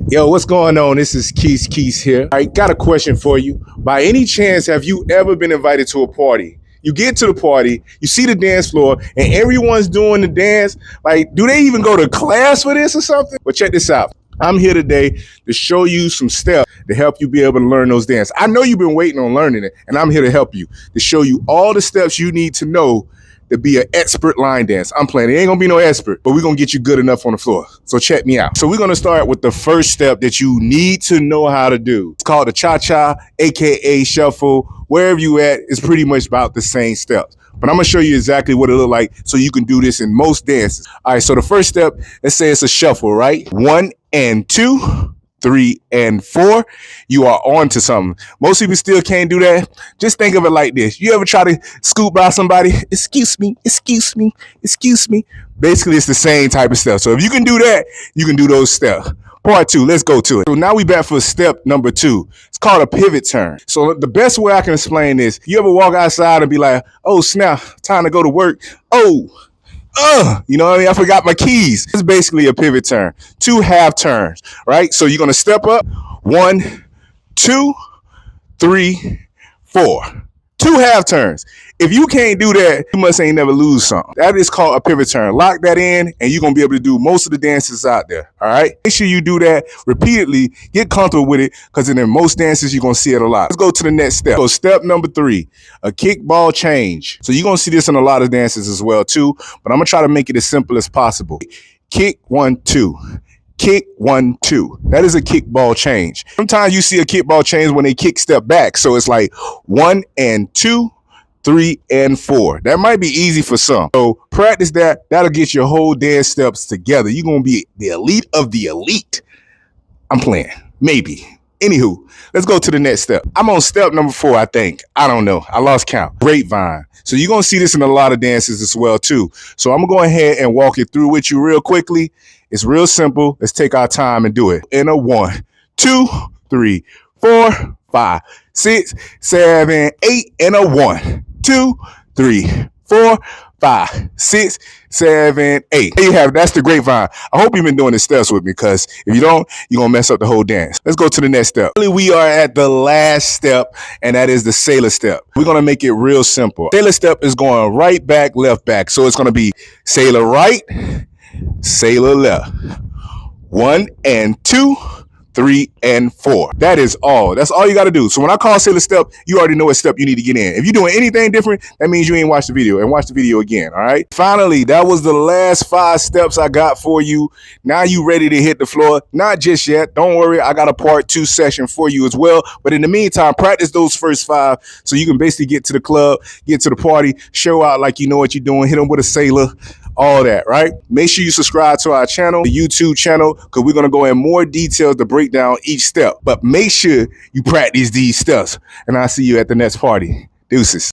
Yo, what's going on? This is Keys here. I got a question for you. By any chance, have you ever been invited to a party? You get to the party, you see the dance floor, and everyone's doing the dance. Like, do they even go to class for this or something? Well, check this out. I'm here today to show you some steps to help you be able to learn those dances. I know you've been waiting on learning it, and I'm here to help you, to show you all the steps you need to know to be an expert line dance. I'm playing. It ain't gonna be no expert, but we're gonna get you good enough on the floor. So check me out. So we're gonna start with the first step that you need to know how to do. It's called the cha-cha, AKA shuffle. Wherever you at, it's pretty much about the same steps. But I'm gonna show you exactly what it look like so you can do this in most dances. All right, so the first step, let's say it's a shuffle, right? 1 and 2, 3 and 4, you are on to something. Most people still can't do that. Just think of it like this. You ever try to scoot by somebody? Excuse me, excuse me, excuse me. Basically, it's the same type of stuff. So if you can do that, you can do those steps. Part 2, let's go to it. So now we back for step number 2. It's called a pivot turn. So the best way I can explain this, you ever walk outside and be like, oh snap, time to go to work. You know what I mean? I forgot my keys. It's basically a pivot turn. 2 half turns, right? So you're going to step up. 1, 2, 3, 4. 2 half turns. If you can't do that, you must ain't never lose something. That is called a pivot turn. Lock that in, and you're going to be able to do most of the dances out there, all right? Make sure you do that repeatedly. Get comfortable with it, because in most dances, you're going to see it a lot. Let's go to the next step. So step number 3, a kickball change. So you're going to see this in a lot of dances as well, too, but I'm going to try to make it as simple as possible. Kick, 1, 2. Kick, 1, 2. That is a kickball change. Sometimes you see a kickball change when they kick step back. So it's like 1 and 2, 3 and 4. That might be easy for some. So practice that. That'll get your whole dance steps together. You're going to be the elite of the elite. I'm playing. Maybe. Anywho, let's go to the next step. I'm on step number 4, I think. I don't know. I lost count. Grapevine. So you're going to see this in a lot of dances as well, too. So I'm going to go ahead and walk it through with you real quickly. It's real simple. Let's take our time and do it. In a 1, 2, 3, 4, 5, 6, 7, 8, and a 1, 2, 3, 4, 5, 6, 7, 8. There you have it. That's the grapevine. I hope you've been doing the steps with me, because if you don't, you're going to mess up the whole dance. Let's go to the next step. We are at the last step, and that is the sailor step. We're going to make it real simple. Sailor step is going right back, left back. So it's going to be sailor right, sailor left. 1 and 2, 3 and 4. That is all. That's all you got to do. So when I call sailor step, you already know what step you need to get in. If you're doing anything different, that means you ain't watched the video, and watch the video again. All right. Finally, that was the last 5 steps I got for you. Now you ready to hit the floor? Not just yet. Don't worry. I got a part 2 session for you as well. But in the meantime, practice those first 5 so you can basically get to the club, get to the party, show out like you know what you're doing, hit them with a sailor. All that, right? Make sure you subscribe to our channel, the YouTube channel, because we're going to go in more details to break down each step. But make sure you practice these steps, and I'll see you at the next party. Deuces.